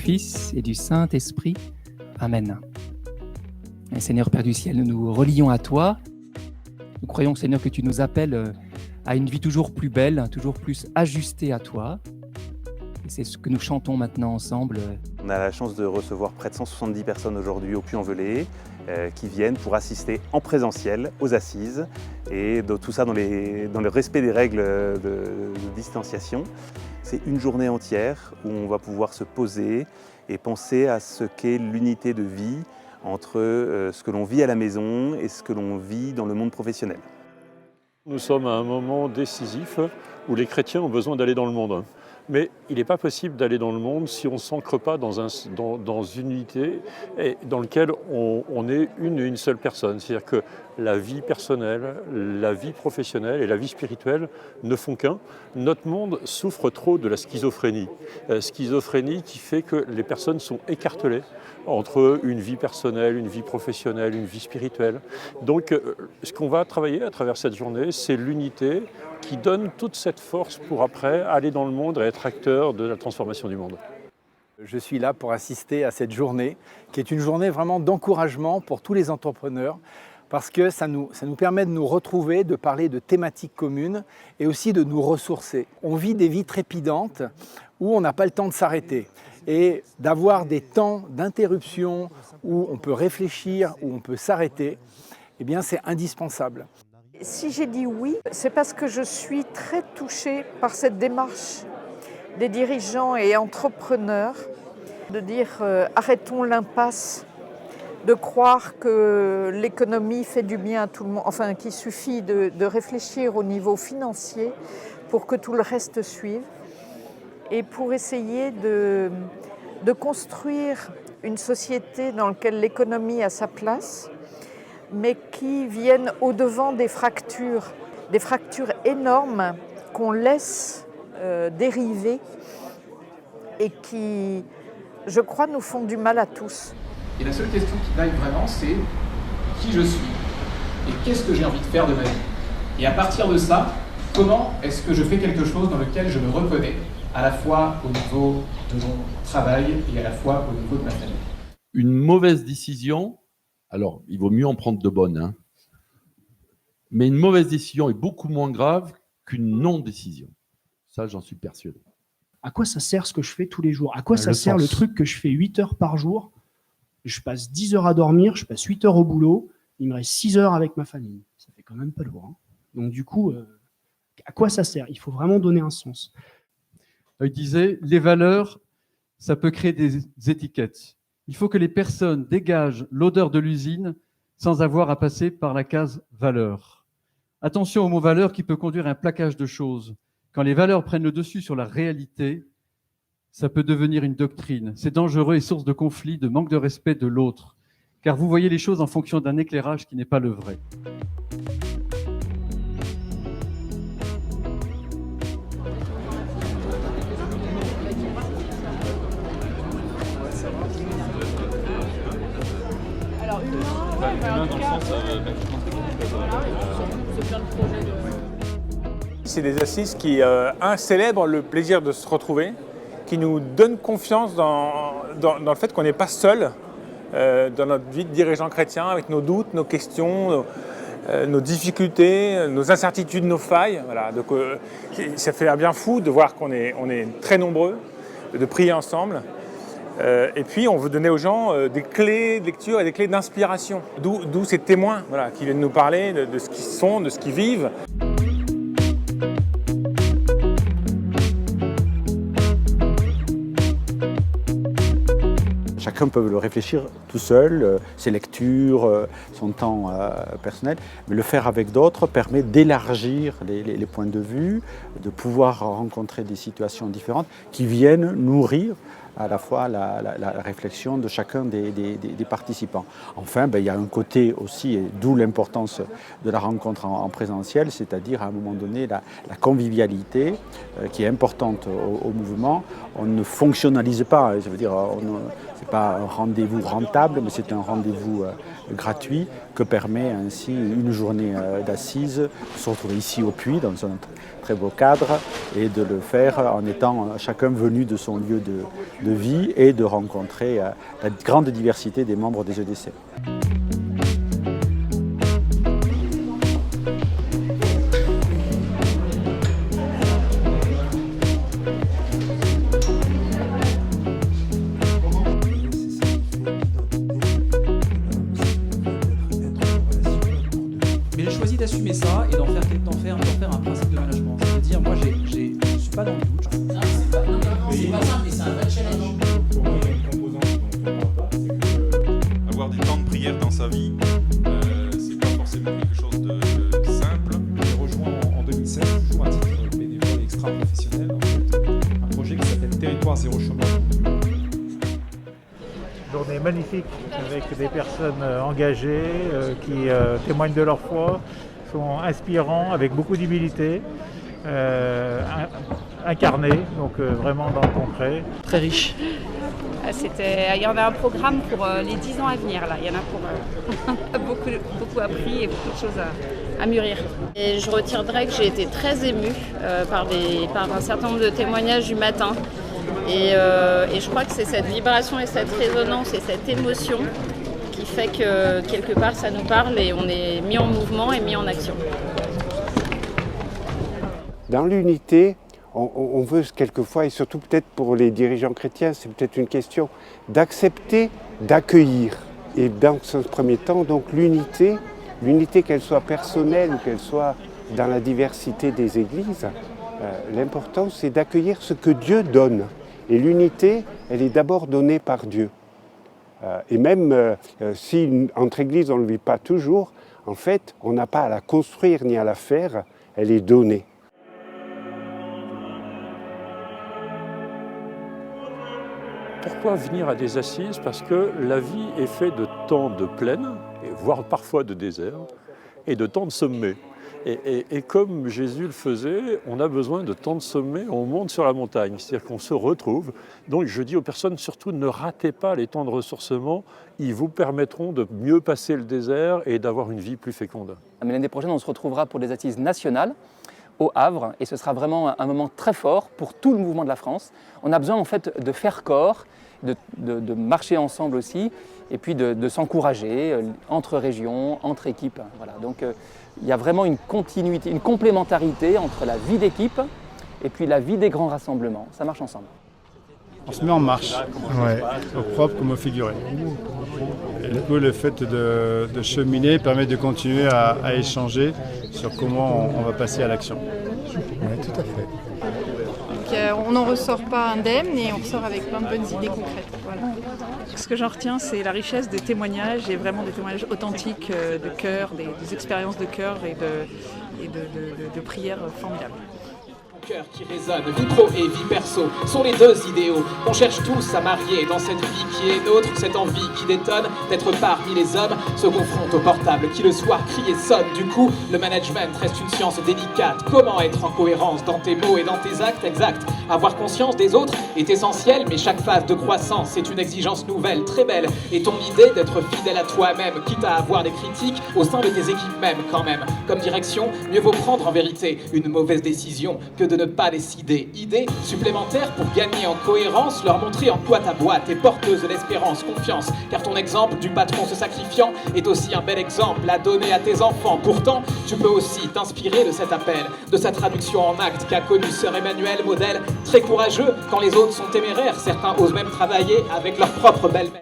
Fils et du Saint-Esprit. Amen. Et Seigneur Père du ciel, nous nous relions à toi. Nous croyons, Seigneur, que tu nous appelles à une vie toujours plus belle, toujours plus ajustée à toi. Et c'est ce que nous chantons maintenant ensemble. On a la chance de recevoir près de 170 personnes aujourd'hui au Puy-en-Velay qui viennent pour assister en présentiel aux assises et tout ça dans le respect des règles de distanciation. C'est une journée entière où on va pouvoir se poser et penser à ce qu'est l'unité de vie entre ce que l'on vit à la maison et ce que l'on vit dans le monde professionnel. Nous sommes à un moment décisif où les chrétiens ont besoin d'aller dans le monde. Mais il n'est pas possible d'aller dans le monde si on ne s'ancre pas dans une unité et dans laquelle on est une seule personne. C'est-à-dire que la vie personnelle, la vie professionnelle et la vie spirituelle ne font qu'un. Notre monde souffre trop de la schizophrénie. Schizophrénie qui fait que les personnes sont écartelées entre une vie personnelle, une vie professionnelle, une vie spirituelle. Donc ce qu'on va travailler à travers cette journée, c'est l'unité qui donne toute cette force pour après aller dans le monde et être acteur de la transformation du monde. Je suis là pour assister à cette journée, qui est une journée vraiment d'encouragement pour tous les entrepreneurs, parce que ça nous permet de nous retrouver, de parler de thématiques communes et aussi de nous ressourcer. On vit des vies trépidantes où on n'a pas le temps de s'arrêter. Et d'avoir des temps d'interruption où on peut réfléchir, où on peut s'arrêter, eh bien c'est indispensable. Si j'ai dit oui, c'est parce que je suis très touchée par cette démarche des dirigeants et entrepreneurs de dire arrêtons l'impasse, de croire que l'économie fait du bien à tout le monde, enfin qu'il suffit de réfléchir au niveau financier pour que tout le reste suive et pour essayer de construire une société dans laquelle l'économie a sa place, mais qui viennent au-devant des fractures énormes qu'on laisse dériver et qui, je crois, nous font du mal à tous. Et la seule question qui vaille vraiment, c'est qui je suis et qu'est-ce que j'ai envie de faire de ma vie. Et à partir de ça, comment est-ce que je fais quelque chose dans lequel je me reconnais, à la fois au niveau de mon travail et à la fois au niveau de ma famille. Une mauvaise décision, alors il vaut mieux en prendre de bonnes, hein, mais une mauvaise décision est beaucoup moins grave qu'une non-décision. Ça, j'en suis persuadé. À quoi ça sert ce que je fais tous les jours? À quoi ça sert le truc que je fais 8 heures par jour? Je passe 10 heures à dormir, je passe 8 heures au boulot, il me reste 6 heures avec ma famille. Ça fait quand même pas lourd. Hein. Donc du coup, à quoi ça sert? Il faut vraiment donner un sens. Il disait, les valeurs, ça peut créer des étiquettes. Il faut que les personnes dégagent l'odeur de l'usine sans avoir à passer par la case valeurs. Attention au mot valeur qui peut conduire à un plaquage de choses. Quand les valeurs prennent le dessus sur la réalité, ça peut devenir une doctrine. C'est dangereux et source de conflit, de manque de respect de l'autre. Car vous voyez les choses en fonction d'un éclairage qui n'est pas le vrai. C'est des assises qui, célèbrent le plaisir de se retrouver, qui nous donnent confiance dans le fait qu'on n'est pas seul dans notre vie de dirigeant chrétien, avec nos doutes, nos questions, nos difficultés, nos incertitudes, nos failles. Voilà. Donc, ça fait un bien fou de voir qu'on est très nombreux, de prier ensemble. Et puis, on veut donner aux gens des clés de lecture et des clés d'inspiration. D'où ces témoins qui viennent nous parler de ce qu'ils sont, de ce qu'ils vivent. Chacun peut le réfléchir tout seul, ses lectures, son temps personnel, mais le faire avec d'autres permet d'élargir les points de vue, de pouvoir rencontrer des situations différentes qui viennent nourrir à la fois la réflexion de chacun des participants. Enfin, il y a un côté aussi, et d'où l'importance de la rencontre en présentiel, c'est-à-dire à un moment donné la convivialité qui est importante au mouvement. On ne fonctionnalise pas, je veux dire, c'est pas un rendez-vous rentable, mais c'est un rendez-vous gratuit que permet ainsi une journée d'assises, se retrouver ici au Puy dans un très beau cadre et de le faire en étant chacun venu de son lieu de vie et de rencontrer la grande diversité des membres des EDC. Mais j'ai choisi d'assumer ça et d'en faire un principe de management. C'est-à-dire, moi, je ne suis pas dans le doute. C'est pas ça, mais c'est un vrai challenge. Pour moi, il y a une composante dont on ne parle pas, c'est que avoir du temps de prière dans sa vie, c'est pas forcément quelque chose de simple. J'ai rejoint en 2016, toujours à titre bénévole extra-professionnel, en fait, un projet qui s'appelle Territoire Zéro Chômage. Journée magnifique avec des personnes engagées qui témoignent de leur foi, sont inspirants, avec beaucoup d'humilité, incarnés, donc vraiment dans le concret. Très riche. Il y en a un programme pour les 10 ans à venir. Là. Il y en a pour beaucoup appris et beaucoup de choses à mûrir. Et je retiendrai que j'ai été très émue par un certain nombre de témoignages du matin. Et je crois que c'est cette vibration et cette résonance et cette émotion qui fait que quelque part ça nous parle et on est mis en mouvement et mis en action. Dans l'unité, on veut quelquefois, et surtout peut-être pour les dirigeants chrétiens, c'est peut-être une question d'accepter, d'accueillir. Et dans ce premier temps, donc l'unité qu'elle soit personnelle ou qu'elle soit dans la diversité des églises, l'important c'est d'accueillir ce que Dieu donne. Et l'unité, elle est d'abord donnée par Dieu. Et même si entre églises on ne le vit pas toujours, en fait, on n'a pas à la construire ni à la faire, elle est donnée. Pourquoi venir à des assises? Parce que la vie est faite de temps de plaine, voire parfois de désert, et de temps de sommet. Et comme Jésus le faisait, on a besoin de temps de sommet, on monte sur la montagne, c'est-à-dire qu'on se retrouve. Donc je dis aux personnes, surtout ne ratez pas les temps de ressourcement, ils vous permettront de mieux passer le désert et d'avoir une vie plus féconde. Mais l'année prochaine, on se retrouvera pour des assises nationales au Havre, et ce sera vraiment un moment très fort pour tout le mouvement de la France. On a besoin en fait de faire corps, de marcher ensemble aussi, et puis de s'encourager entre régions, entre équipes. Voilà. Donc il y a vraiment une continuité, une complémentarité entre la vie d'équipe et puis la vie des grands rassemblements. Ça marche ensemble. On se met en marche, au propre comme au figuré. Et du coup, le fait de cheminer permet de continuer à échanger sur comment on va passer à l'action. Oui, tout à fait. Donc, on n'en ressort pas indemne et on ressort avec plein de bonnes idées concrètes. Voilà. Ce que j'en retiens, c'est la richesse des témoignages et vraiment des témoignages authentiques de cœur, des expériences de cœur et de prières formidables. Cœur qui résonne, vie pro et vie perso sont les deux idéaux qu'on cherche tous à marier dans cette vie qui est nôtre, cette envie qui détonne d'être parmi les hommes se confronte au portable qui le soir crie et sonne. Du coup, le management reste une science délicate. Comment être en cohérence dans tes mots et dans tes actes exacts? Avoir conscience des autres est essentiel, mais chaque phase de croissance est une exigence nouvelle, très belle. Et ton idée d'être fidèle à toi-même, quitte à avoir des critiques au sein de tes équipes même quand même. Comme direction, mieux vaut prendre en vérité une mauvaise décision que de ne pas décider. Idée supplémentaire pour gagner en cohérence, leur montrer en quoi ta boîte est porteuse de l'espérance, confiance, car ton exemple du patron se sacrifiant est aussi un bel exemple à donner à tes enfants. Pourtant, tu peux aussi t'inspirer de cet appel, de sa traduction en acte qu'a connu Sœur Emmanuel, modèle très courageux quand les autres sont téméraires. Certains osent même travailler avec leur propre belle-mère.